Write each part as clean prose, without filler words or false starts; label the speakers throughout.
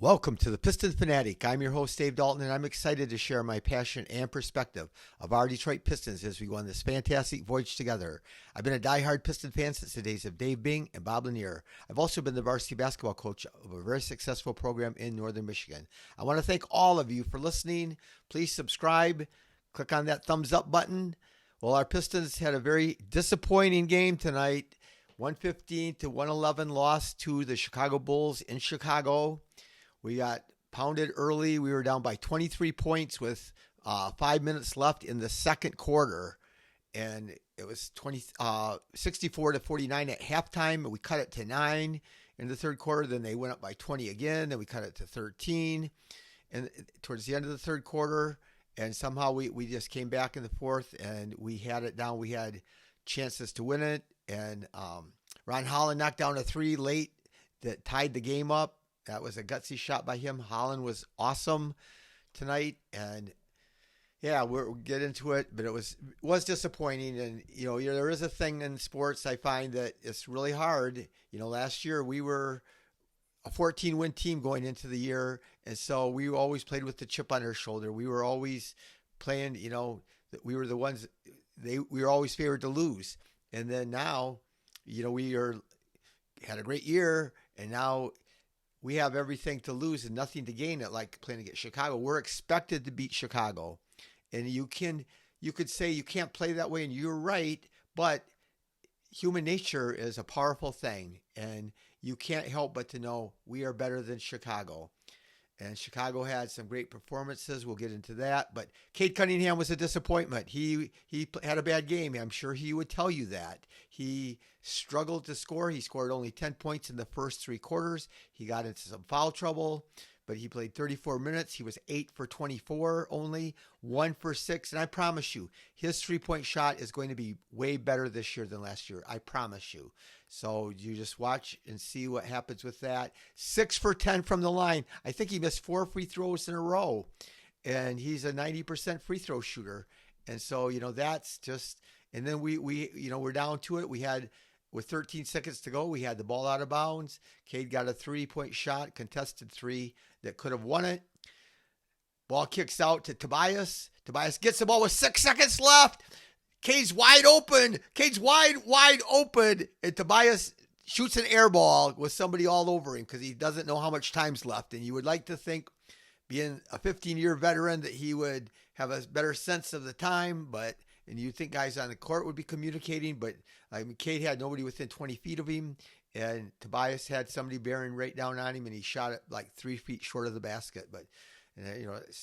Speaker 1: Welcome to the Pistons Fanatic. I'm your host, Dave Dalton, and I'm excited to share my passion and perspective of our Detroit Pistons as we go on this fantastic voyage together. I've been a diehard Piston fan since the days of Dave Bing and Bob Lanier. I've also been the varsity basketball coach of a very successful program in Northern Michigan. I want to thank all of you for listening. Please subscribe. Click on that thumbs up button. Well, our Pistons had a very disappointing game tonight. 115 to 111 loss to the Chicago Bulls in Chicago. We got pounded early. We were down by 23 points with 5 minutes left in the second quarter. And it was 64 to 49 at halftime. We cut it to 9 in the third quarter. Then they went up by 20 again. Then we cut it to 13 and towards the end of the third quarter. And somehow we just came back in the fourth and we had it down. We had chances to win it. And Ron Holland knocked down a three late that tied the game up. That was a gutsy shot by him. Holland was awesome tonight. And yeah, we'll get into it, but it was disappointing. And, there is a thing in sports I find that it's really hard. Last year we were a 14-win team going into the year. And so we always played with the chip on our shoulder. We were always playing, we were the ones, we were always favored to lose. And then now, we had a great year, and now we have everything to lose and nothing to gain at like playing against Chicago. We're expected to beat Chicago. And you could say you can't play that way, and you're right, but human nature is a powerful thing, and you can't help but to know we are better than Chicago. And Chicago had some great performances. We'll get into that. But Cade Cunningham was a disappointment. He had a bad game. I'm sure he would tell you that. He struggled to score. He scored only 10 points in the first three quarters. He got into some foul trouble, but he played 34 minutes. He was 8 for 24 only, 1 for 6. And I promise you, his three-point shot is going to be way better this year than last year. I promise you. So you just watch and see what happens with that. 6 for 10 from the line. I think he missed 4 free throws in a row. And he's a 90% free throw shooter. And so, that's just, and then we're down to it. We had, with 13 seconds to go, we had the ball out of bounds. Cade got a 3-point shot, contested three that could have won it. Ball kicks out to Tobias. Tobias gets the ball with 6 seconds left. Cade's wide open. Cade's wide open. And Tobias shoots an air ball with somebody all over him because he doesn't know how much time's left. And you would like to think, being a 15-year veteran, that he would have a better sense of the time. And you think guys on the court would be communicating. But Cade had nobody within 20 feet of him. And Tobias had somebody bearing right down on him. And he shot it like 3 feet short of the basket. But,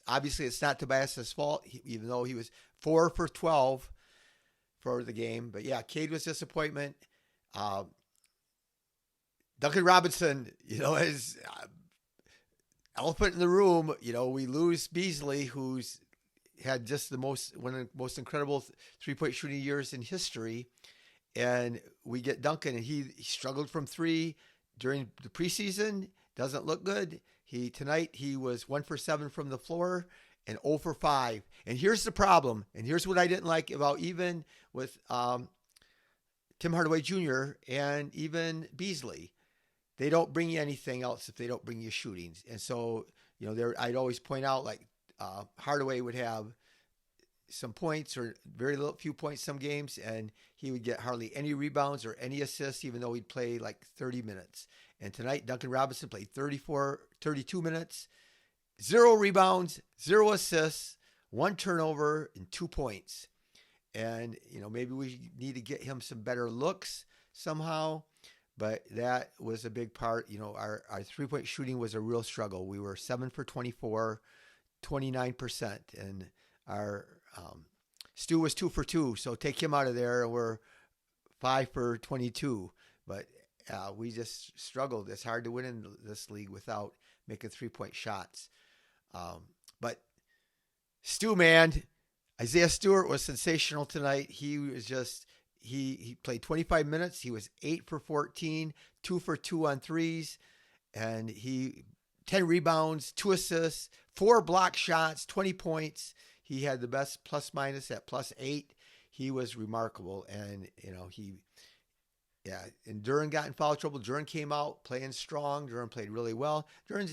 Speaker 1: obviously it's not Tobias's fault, even though he was 4 for 12. For the game. But yeah, Cade was disappointment. Duncan Robinson, is elephant in the room. We lose Beasley, who's had just one of the most incredible three-point shooting years in history. And we get Duncan, and he struggled from three during the preseason. Doesn't look good. Tonight he was 1 for 7 from the floor. And 0 for 5. And here's the problem. And here's what I didn't like about even with Tim Hardaway Jr. and even Beasley. They don't bring you anything else if they don't bring you shootings. And so, I'd always point out Hardaway would have some points or few points some games, and he would get hardly any rebounds or any assists, even though he'd play like 30 minutes. And tonight, Duncan Robinson played 32 minutes. 0 rebounds, 0 assists, 1 turnover, and 2 points. And, maybe we need to get him some better looks somehow. But that was a big part. Our three-point shooting was a real struggle. We were 7 for 24, 29%. And our Stu was 2 for 2. So take him out of there, and we're 5 for 22. But we just struggled. It's hard to win in this league without making three-point shots. But Stu, man, Isaiah Stewart was sensational tonight. He was just, he played 25 minutes. He was 8 for 14, 2 for 2 on threes, and 10 rebounds, 2 assists, 4 block shots, 20 points. He had the best plus minus at +8. He was remarkable. And, Yeah, and Duran got in foul trouble. Duran came out playing strong. Duran played really well. Duran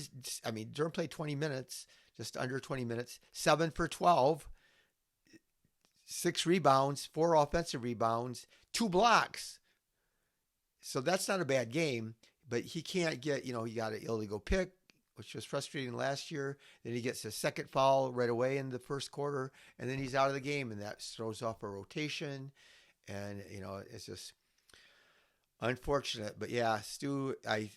Speaker 1: played 20 minutes, just under 20 minutes, 7 for 12, 6 rebounds, 4 offensive rebounds, 2 blocks. So that's not a bad game, but he can't get, he got an illegal pick, which was frustrating last year. Then he gets a second foul right away in the first quarter, and then he's out of the game, and that throws off a rotation. And, it's just unfortunate. But yeah, Stu, I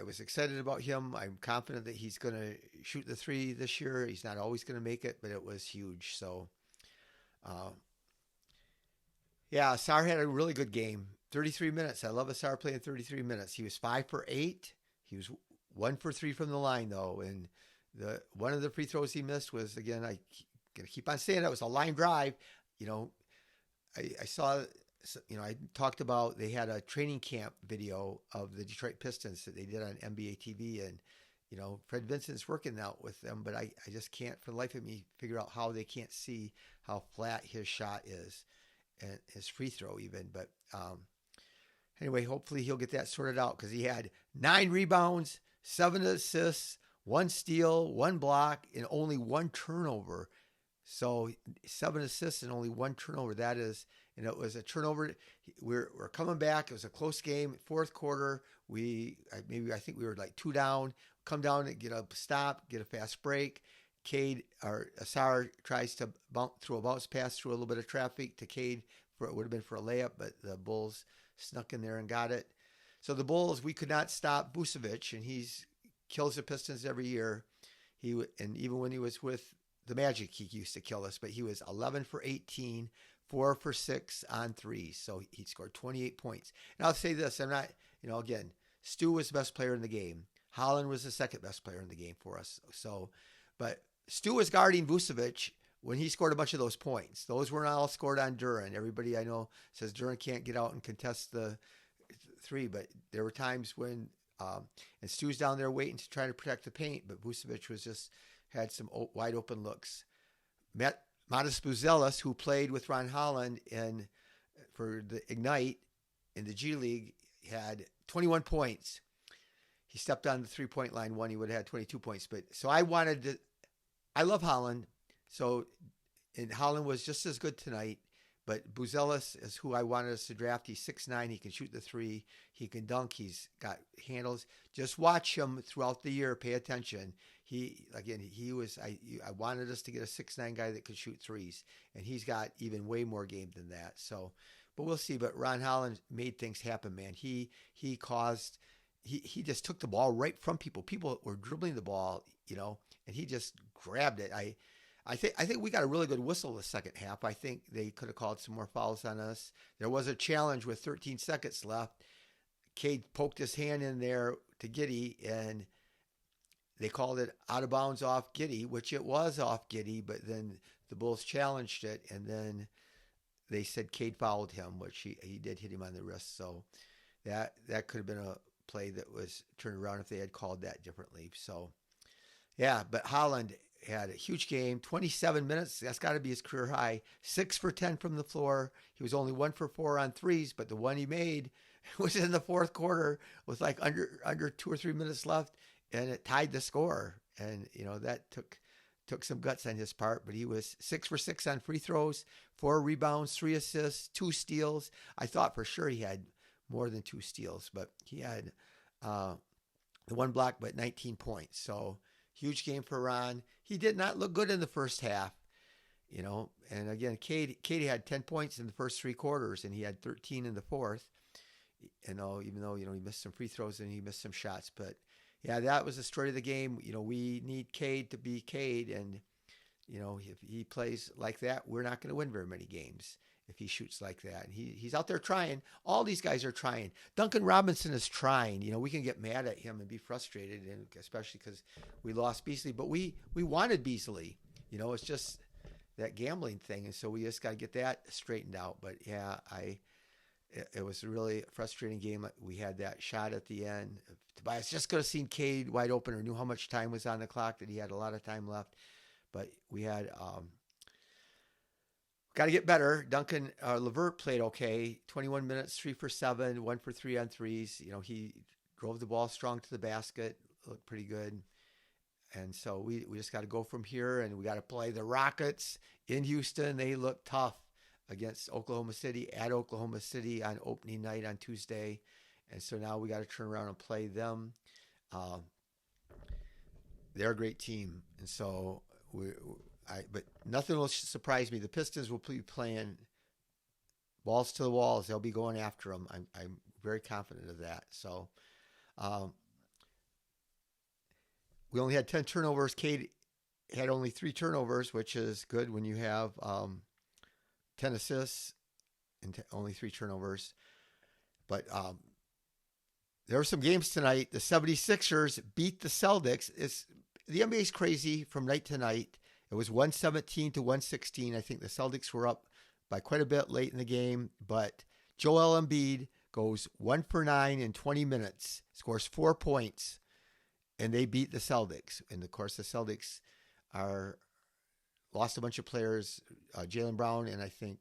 Speaker 1: was excited about him. I'm confident that he's going to shoot the three this year. He's not always going to make it, but it was huge. So, uh, yeah, Asar had a really good game. 33 minutes. I love Asar playing 33 minutes. He was 5 for 8. He was 1 for 3 from the line though, and the one of the free throws he missed was, again, I gonna keep on saying that was a line drive. You know, I saw. I talked about they had a training camp video of the Detroit Pistons that they did on NBA TV, and Fred Vincent's working out with them, but I just can't for the life of me figure out how they can't see how flat his shot is and his free throw even. But anyway, hopefully he'll get that sorted out because he had 9 rebounds, 7 assists, 1 steal, 1 block, and only 1 turnover. So 7 assists and only 1 turnover. That is, and it was a turnover. We're coming back. It was a close game. Fourth quarter, I think we were like 2 down. Come down and get a stop, get a fast break. Cade or Asar tries to throw a bounce pass through a little bit of traffic to Cade. It would have been for a layup, but the Bulls snuck in there and got it. So the Bulls, we could not stop Vucevic, and he's kills the Pistons every year. And even when he was with the Magic, he used to kill us, but he was 11 for 18, 4 for 6 on threes. So he scored 28 points. And I'll say this, I'm not, again, Stu was the best player in the game. Holland was the second best player in the game for us. So, but Stu was guarding Vucevic when he scored a bunch of those points. Those were not all scored on Duran. Everybody I know says Duran can't get out and contest the three, but there were times when, and Stu's down there waiting to try to protect the paint, but Vucevic had some wide open looks. Matas Buzelis, who played with Ron Holland for the Ignite in the G League, had 21 points. He stepped on the 3-point line he would have had 22 points. But so I love Holland. So, and Holland was just as good tonight. But Buzelis is who I wanted us to draft. He's 6'9". He can shoot the three. He can dunk. He's got handles. Just watch him throughout the year. Pay attention. I wanted us to get a 6'9" guy that could shoot threes. And he's got even way more game than that. So, but we'll see. But Ron Holland made things happen, man. He just took the ball right from people. People were dribbling the ball, and he just grabbed it. I think we got a really good whistle the second half. I think they could have called some more fouls on us. There was a challenge with 13 seconds left. Cade poked his hand in there to Giddey, and they called it out of bounds off Giddey, which it was off Giddey, but then the Bulls challenged it, and then they said Cade fouled him, which he did hit him on the wrist. So that could have been a play that was turned around if they had called that differently. So, yeah, but Holland had a huge game, 27 minutes. That's got to be his career high. 6 for 10 from the floor. He was only 1 for 4 on threes, but the one he made was in the fourth quarter with like under 2 or 3 minutes left, and it tied the score. And, that took some guts on his part, but he was 6 for 6 on free throws, 4 rebounds, 3 assists, 2 steals. I thought for sure he had more than 2 steals, but he had the 1 block, but 19 points. So huge game for Ron. He did not look good in the first half, and again, Cade had 10 points in the first 3 quarters, and he had 13 in the fourth, even though, he missed some free throws and he missed some shots. But yeah, that was the story of the game. We need Cade to be Cade, and, if he plays like that, we're not going to win very many games. If he shoots like that, and he's out there trying. All these guys are trying. Duncan Robinson is trying. We can get mad at him and be frustrated, and especially because we lost Beasley. But we wanted Beasley. It's just that gambling thing, and so we just got to get that straightened out. But yeah, it was a really frustrating game. We had that shot at the end. Tobias just could have seen Cade wide open or knew how much time was on the clock, that he had a lot of time left. But we had got to get better. Duncan Levert played okay. 21 minutes, 3 for 7, 1 for 3 on threes. He drove the ball strong to the basket, looked pretty good. And so we just got to go from here, and we got to play the Rockets in Houston. They look tough against Oklahoma City, at Oklahoma City on opening night on Tuesday. And so now we got to turn around and play them. They're a great team. And so but nothing will surprise me. The Pistons will be playing balls to the walls. They'll be going after them. I'm very confident of that. So we only had 10 turnovers. Cade had only 3 turnovers, which is good when you have 10 assists and only 3 turnovers. But there were some games tonight. The 76ers beat the Celtics. The NBA is crazy from night to night. It was 117 to 116. I think the Celtics were up by quite a bit late in the game. But Joel Embiid goes 1 for 9 in 20 minutes, scores 4 points, and they beat the Celtics. And, of course, the Celtics lost a bunch of players. Jaylen Brown and I think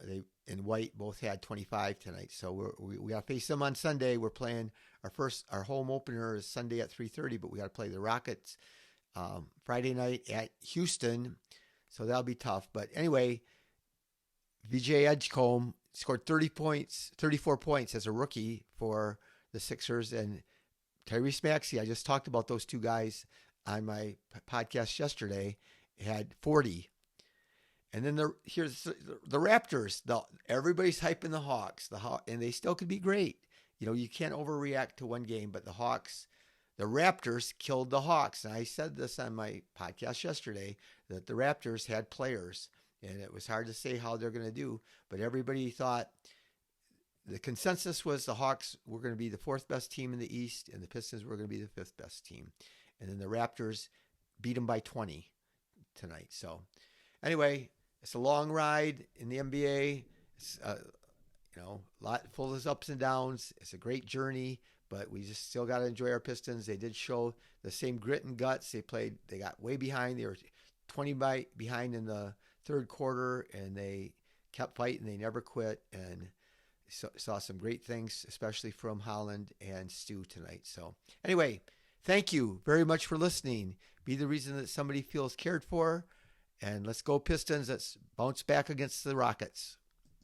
Speaker 1: they and White both had 25 tonight. So we got to face them on Sunday. We're playing our home opener is Sunday at 3:30, but we got to play the Rockets Friday night at Houston. So that'll be tough. But anyway, VJ Edgecombe scored 34 points as a rookie for the Sixers, and Tyrese Maxey, I just talked about those two guys on my podcast yesterday, had 40. And then here's the Raptors. Everybody's hyping the Hawks, and they still could be great. You can't overreact to one game, but the Raptors killed the Hawks. And I said this on my podcast yesterday, that the Raptors had players, and it was hard to say how they're going to do. But everybody thought, the consensus was the Hawks were going to be the 4th best team in the East, and the Pistons were going to be the 5th best team. And then the Raptors beat them by 20 tonight. So anyway, it's a long ride in the NBA. It's a lot full of ups and downs. It's a great journey, but we just still got to enjoy our Pistons. They did show the same grit and guts. They got way behind. They were 20 behind in the third quarter, and they kept fighting. They never quit, and saw some great things, especially from Holland and Stu tonight. So anyway, thank you very much for listening. Be the reason that somebody feels cared for. And let's go Pistons. Let's bounce back against the Rockets.